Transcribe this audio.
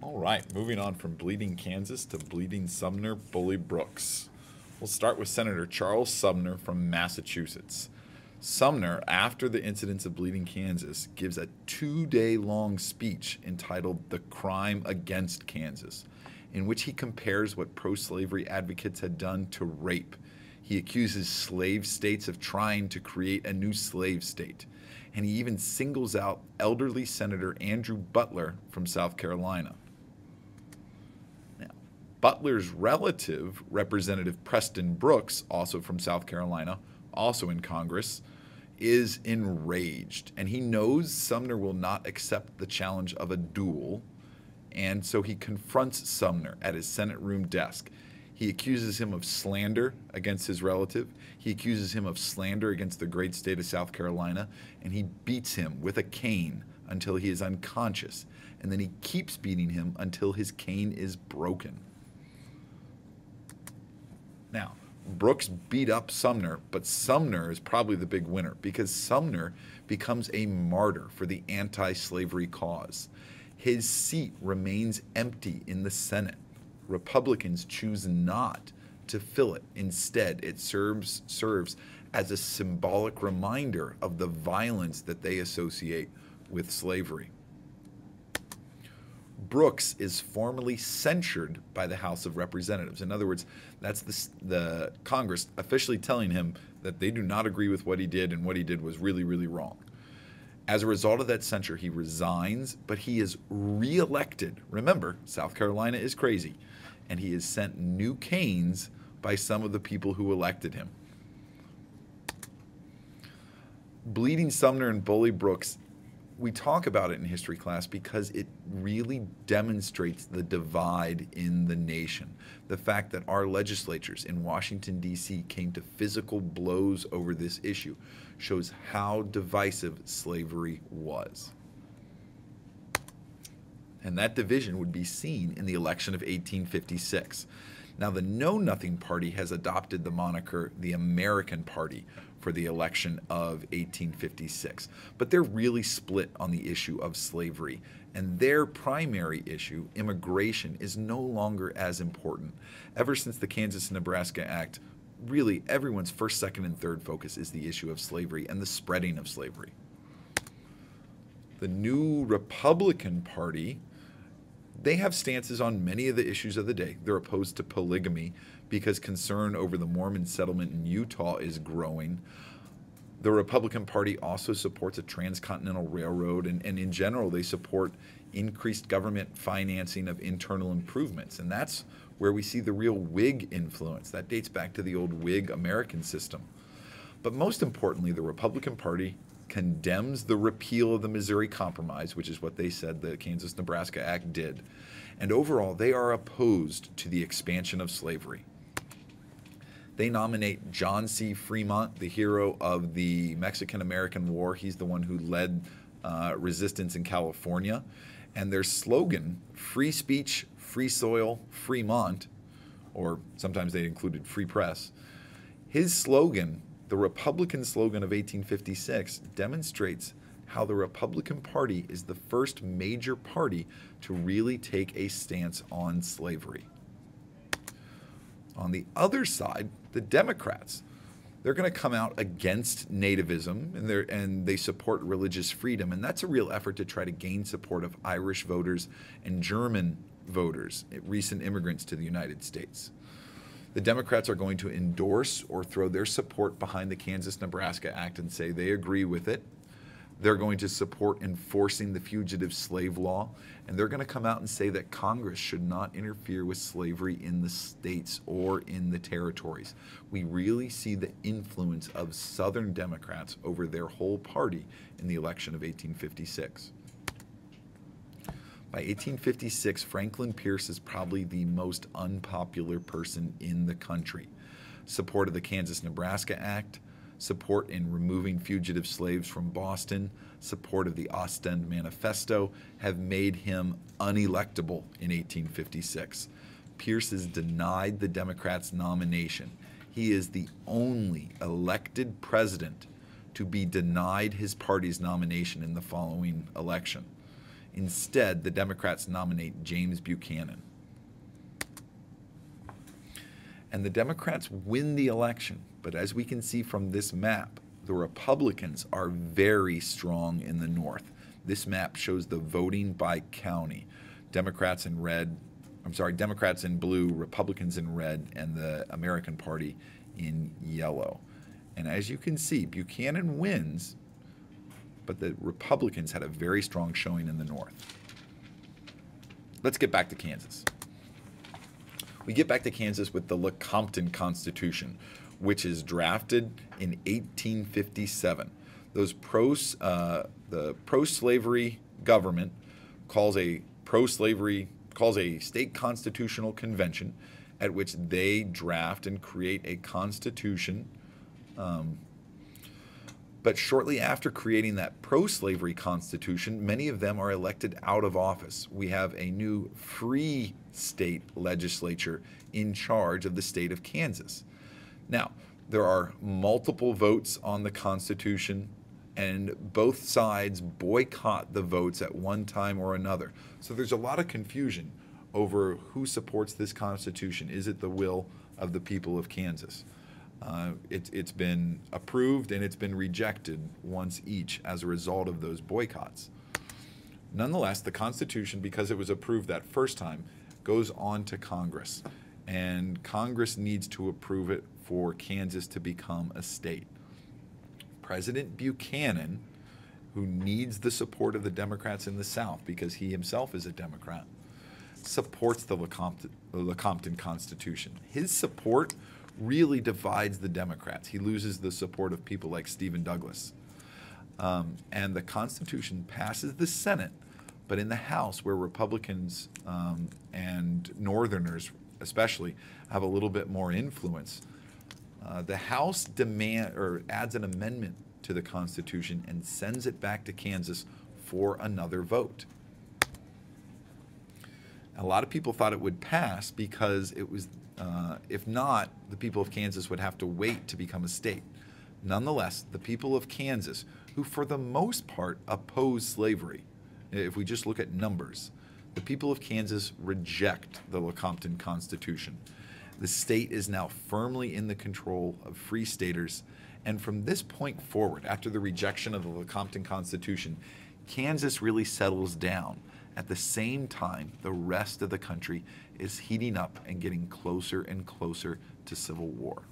All right, moving on from Bleeding Kansas to Bleeding Sumner, Bully Brooks. We'll start with Senator Charles Sumner from Massachusetts. Sumner, after the incidents of Bleeding Kansas, gives a 2-day-long speech entitled The Crime Against Kansas, in which he compares what pro-slavery advocates had done to rape. He accuses slave states of trying to create a new slave state, and he even singles out elderly Senator Andrew Butler from South Carolina. Butler's relative, Representative Preston Brooks, also from South Carolina, also in Congress, is enraged. And he knows Sumner will not accept the challenge of a duel, and so he confronts Sumner at his Senate room desk. He accuses him of slander against his relative. He accuses him of slander against the great state of South Carolina, and he beats him with a cane until he is unconscious. And then he keeps beating him until his cane is broken. Now, Brooks beat up Sumner, but Sumner is probably the big winner because Sumner becomes a martyr for the anti-slavery cause. His seat remains empty in the Senate. Republicans choose not to fill it. Instead, it serves as a symbolic reminder of the violence that they associate with slavery. Brooks is formally censured by the House of Representatives. In other words, that's the Congress officially telling him that they do not agree with what he did and what he did was really, really wrong. As a result of that censure, he resigns, but he is reelected. Remember, South Carolina is crazy, and he is sent new canes by some of the people who elected him. Bleeding Sumner and Bully Brooks, we talk about it in history class because it really demonstrates the divide in the nation. The fact that our legislatures in Washington, D.C. came to physical blows over this issue shows how divisive slavery was. And that division would be seen in the election of 1856. Now, the Know Nothing Party has adopted the moniker the American Party for the election of 1856. But they're really split on the issue of slavery. And their primary issue, immigration, is no longer as important. Ever since the Kansas and Nebraska Act, really everyone's first, second, and third focus is the issue of slavery and the spreading of slavery. The new Republican Party, they have stances on many of the issues of the day. They're opposed to polygamy because concern over the Mormon settlement in Utah is growing. The Republican Party also supports a transcontinental railroad, and in general, they support increased government financing of internal improvements. And that's where we see the real Whig influence. That dates back to the old Whig American system. But most importantly, the Republican Party condemns the repeal of the Missouri Compromise, which is what they said the Kansas-Nebraska Act did. And overall, they are opposed to the expansion of slavery. They nominate John C. Fremont, the hero of the Mexican-American War. He's the one who led resistance in California. And their slogan, free speech, free soil, Fremont, or sometimes they included free press, his slogan, the Republican slogan of 1856, demonstrates how the Republican Party is the first major party to really take a stance on slavery. On the other side, the Democrats, they're going to come out against nativism, and they support religious freedom, and that's a real effort to try to gain support of Irish voters and German voters, recent immigrants to the United States. The Democrats are going to endorse or throw their support behind the Kansas-Nebraska Act and say they agree with it. They're going to support enforcing the fugitive slave law, and they're going to come out and say that Congress should not interfere with slavery in the states or in the territories. We really see the influence of Southern Democrats over their whole party in the election of 1856. By 1856, Franklin Pierce is probably the most unpopular person in the country. Support of the Kansas-Nebraska Act, support in removing fugitive slaves from Boston, support of the Ostend Manifesto have made him unelectable in 1856. Pierce is denied the Democrats' nomination. He is the only elected president to be denied his party's nomination in the following election. Instead, the Democrats nominate James Buchanan. And the Democrats win the election. But as we can see from this map, the Republicans are very strong in the North. This map shows the voting by county. Democrats in blue, Republicans in red, and the American Party in yellow. And as you can see, Buchanan wins, but the Republicans had a very strong showing in the North. Let's get back to Kansas. We get back to Kansas with the LeCompton Constitution, which is drafted in 1857. The pro-slavery government calls a state constitutional convention at which they draft and create a constitution. But shortly after creating that pro-slavery constitution, many of them are elected out of office. We have a new free state legislature in charge of the state of Kansas. Now, there are multiple votes on the Constitution, and both sides boycott the votes at one time or another. So there's a lot of confusion over who supports this Constitution. Is it the will of the people of Kansas? It's been approved and it's been rejected once each as a result of those boycotts. Nonetheless, the Constitution, because it was approved that first time, goes on to Congress. And Congress needs to approve it for Kansas to become a state. President Buchanan, who needs the support of the Democrats in the South because he himself is a Democrat, supports the LeCompton Constitution. His support really divides the Democrats. He loses the support of people like Stephen Douglas. And the Constitution passes the Senate, but in the House, where Republicans and Northerners especially have a little bit more influence, the House adds an amendment to the Constitution and sends it back to Kansas for another vote. A lot of people thought it would pass because it was, if not, the people of Kansas would have to wait to become a state. Nonetheless, the people of Kansas, who for the most part oppose slavery, if we just look at numbers, the people of Kansas reject the LeCompton Constitution. The state is now firmly in the control of free staters, and from this point forward, after the rejection of the LeCompton Constitution, Kansas really settles down. At the same time, the rest of the country is heating up and getting closer and closer to civil war.